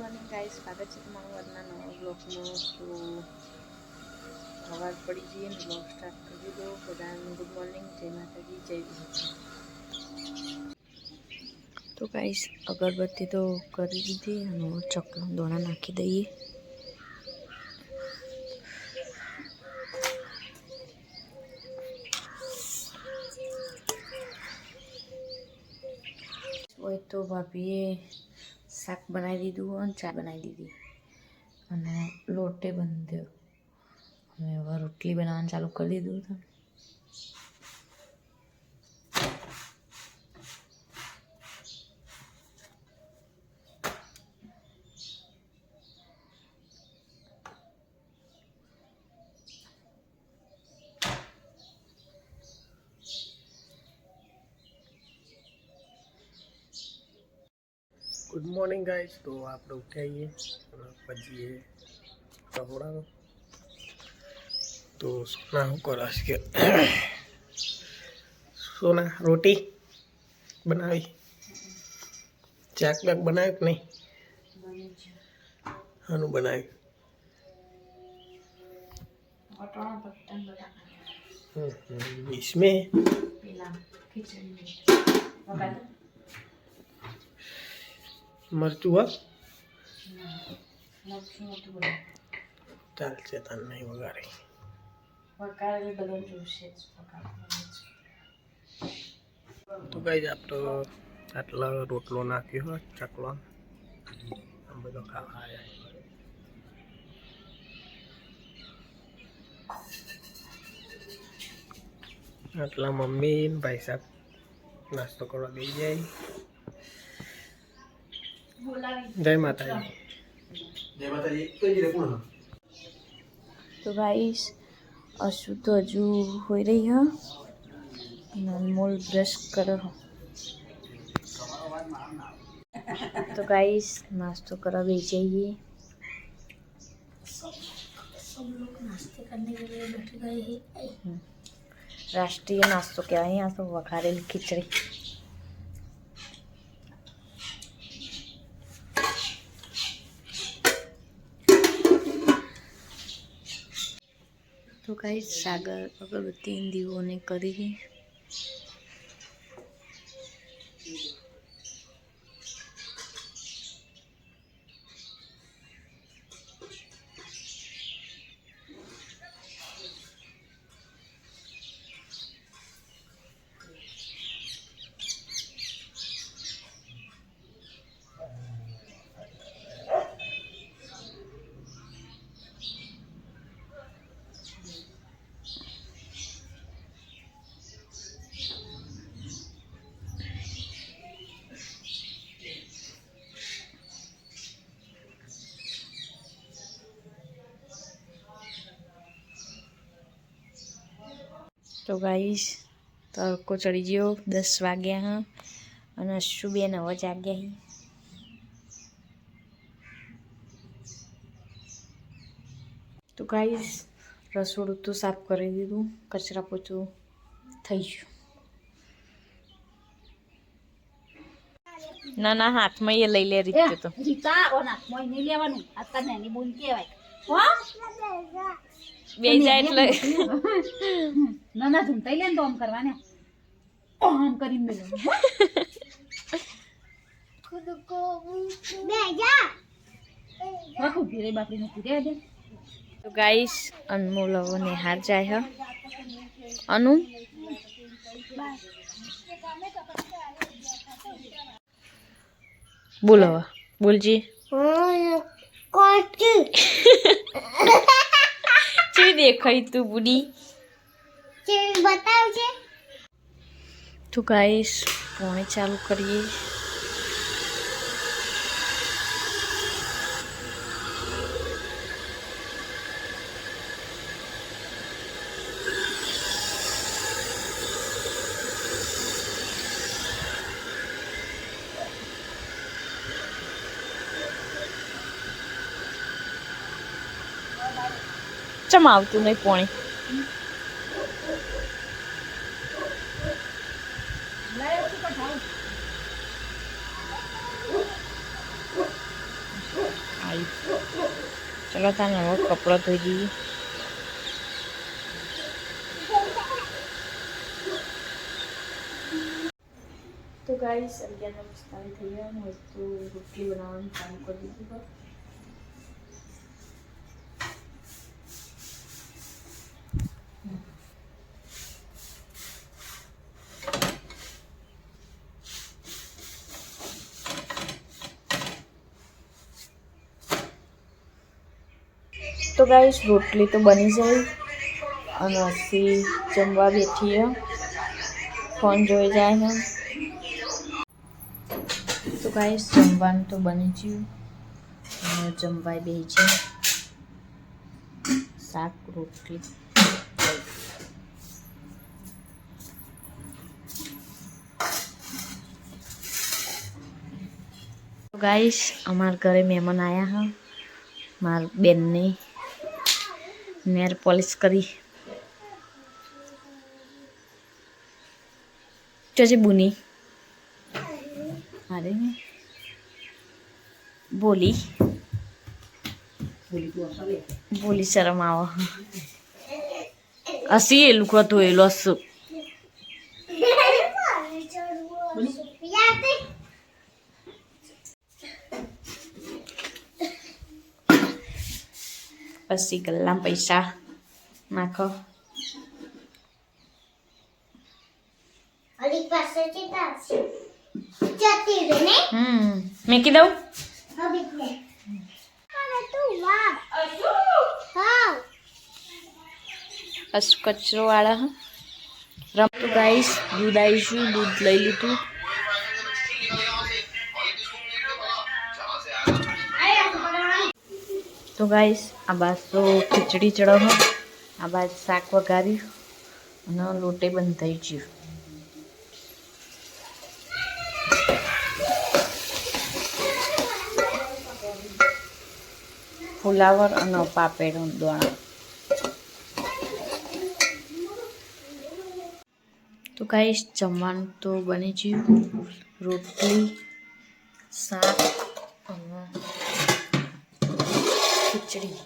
Morning guys, સ્વાગત છે તમારું આજના નવા બ્લોગમાં. તો સવાર પડી જઈએ ને બ્લોગ સ્ટાર્ટ કરી દીધો. બધાને ગુડ મોર્નિંગ, જય માતાજી, જય વિજય. તો ગાઈસ અગરબત્તી તો કરી દીધી અને ચકલા દોણા નાખી દઈએ. હોય તો ભાભીએ શાક બનાવી દીધું અને ચા બનાવી દીધી અને લોટે બંધ્યો. હવે રોટલી બનાવવાનું ચાલુ કરી દીધું હતું. Good morning guys. तो आप लोग उठाइए बजिए कपड़ा तो सोना को रस के सोना रोटी बनाई चाक बैक बनाए कि नहीं हनु बनाए इसमें मरचू चाल से तन नहीं वगाड़ी तो गाइस आप तो आटला रोटलो नाख्यो हो चकलो हम બધો ખાવા આયા આટલા મમ્મી ને ભાઈ સાહેબ નાસ્તો કરવા દઈ જાય. जय माता जी। जय माता जी। तो गाइस अशु तो हजू हो रही है, अनमोल ब्रश करो. तो गाइस नाश्तो करा भी चाहिए. सब लोग नाश्ते करने के लिए बैठ गए हैं. राष्ट्रीय नाश्तो क्या है यहाँ तो वखारेली खिचड़ी. तो गाइस सागर अगरबत्ती दीवों ने करी. तो गाइस तड़को चढ़ी गयो 10 वाग्या हाँ અને અશુબેન હવે જાગ્યા હી. તો ગાઈસ રસોડું તો સાફ કરી દીધું, કચરા પોતું થઈ ગયું. ના ના હાથમાં એ લઈ લે રીતે તો રીતા ઓ હાથમાં નહીં લેવાનું આ તને એની બોલ કહેવાય હો બે જાય એટલે ના ના ઝૂમતાઈ લે ને તો આમ કરવાને આમ કરીને મેલો ખુદ કો બે જા રાખો ઘરે બાપડી ને કીધે દે. તો ગાઈસ અનમોલ હવે નિહાર જાય હે. અનુ બોલ હવે બોલજી ચી દેખાય તું બુડી બતાવજે. તો ગાઈસ પોણે ચાલુ કરીએ. ચમ આવતું નહીં પોણી. ચલો તાર નવો કપડો ધોઈ દઈએ. તો ગાઈસ 11:45 થઈ ગયા ને વસ્તુ રોટલી બનાવવાનું ચાલુ કરી દીધું. તો ગાઈસ રોટલી તો બની જાય અને ਅਸੀਂ જમવા બેઠીએ. ફોન જોઈ જાય છે. તો ગાઈસ જમવાનું તો બની ગયું અને જમવાય બે છે. શાક રોટલી. તો ગાઈસ અમારા ઘરે મહેમાન આવ્યા હા. મારા બેનની નેર પોલિશ કરી. ચોજે બુની અરે બોલી બોલી શરમ આવો. હસી એ લુકો તો એ લોસ પછી ગલ્લામાં પૈસા નાખો. મેકી દઉં. કચરો વાળા રમતું ગાઈશ. દૂધ આવીશું, દૂધ લઈ લીધું. તો ગાઈશ આ બાદ તો ખીચડી ચડાવો, આ બાદ શાક વઘાર્યું અને લોટે બંધ થઈ ગયું. ફુલાવર અને પાપડ દોણા. તો ગાઈસ જમવાનું તો બની ગયું. રોટલી, શાક અને ખીચડી,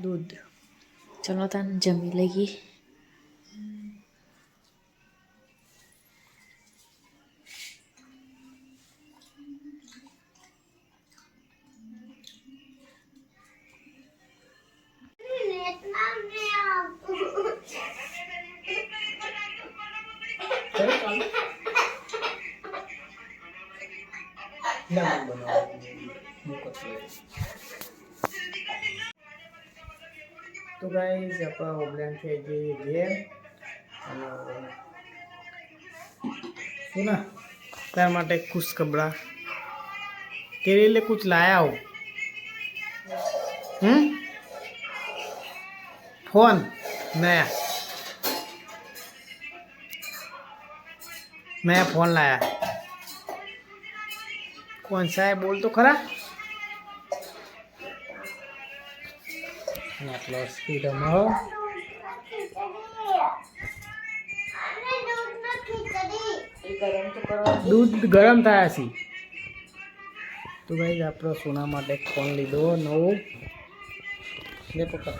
દૂધ. ચલો તાન જમી લઈએ. તો ગાઈસ આપણા ઓબલાન થઈ ગઈ ઘેર અને સુના તાર માટે ખુશ કબડા तेरे लिए कुछ लाया हूँ. फोन नया फोन लाया. कौन सा है बोल तो खरा. दूध गरम था ऐसी. तो भाई आप सोना माटे फोन लीधो नवो ले पकड़.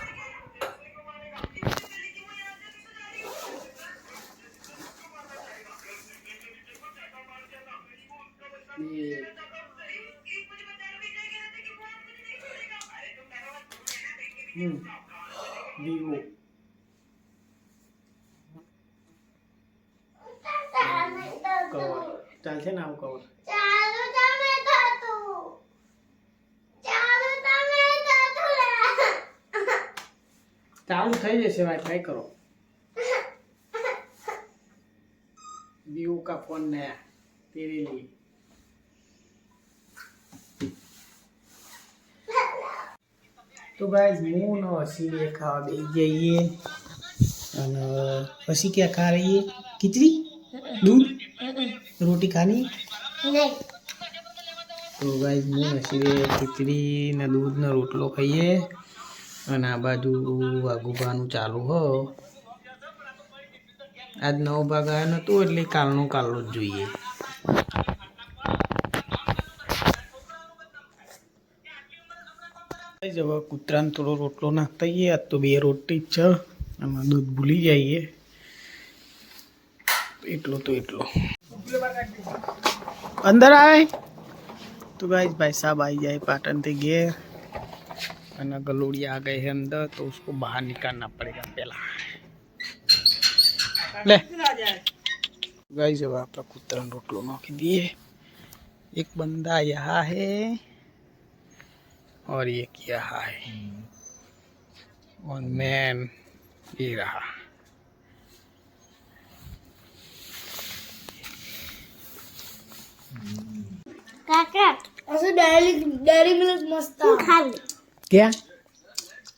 वीवो कवर ચાલશે ને આવું કવર. ચાલુ થઈ જશે ભાઈ, ટ્રાય કરો. वीवो का फोन नया तेरे लिए. तो गाइस હું ને હસી ખાવા બેસી જઈએ અને પછી क्या खा रही है. खिचड़ी दूध रोटी खानी नहीं. तो गाइस હું હસી ખીચડી ને દૂધ ને રોટલો ખાઈએ અને આ બાજુ વાઘુબાનું ચાલુ હો. આજ નવો ભાગ આવ્યો નહોતું એટલે કાલનું જ જોઈએ. હવે કૂતરાને થોડો રોટલો નાખતા જઈએ. આજ તો 2 રોટી જ છે અને દૂધ ભૂલી જઈએ એટલો તો એટલો. अंदर आए तो गाइस भाई साहब आई जाए पाटन से घेर और गलोड़ी आ गए हैं अंदर तो उसको बाहर निकालना पड़ेगा पहला. ले गाइस अब आप कुत्ता रोटलो नोखी दिए. एक बंदा यहाँ है और एक यहाँ है और मैन ये रहा. काका असं डेरी मिल्क मस्त खा ले. क्या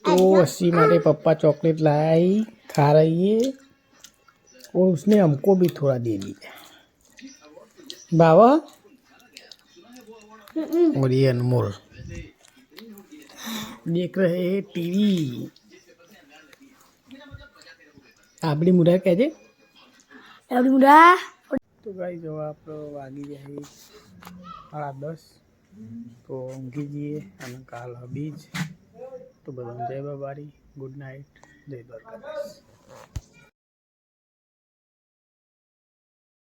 तो अस्सी मारे पप्पा चॉकलेट लाई खा रही है और उसने हमको भी थोड़ा दे दिया. बाबा और ये अनमोल देख रहे हैं टीवी. આપડી મુડા કહે છે આપડી મુડા. તો ગાઈસ જો આપ વાગી જાય 10:30 તો ઊંઘી જઈએ અને કાલ બીજ તો બધાને જય બાબારી. ગુડ નાઇટ, જય દ્વારકાધીશ.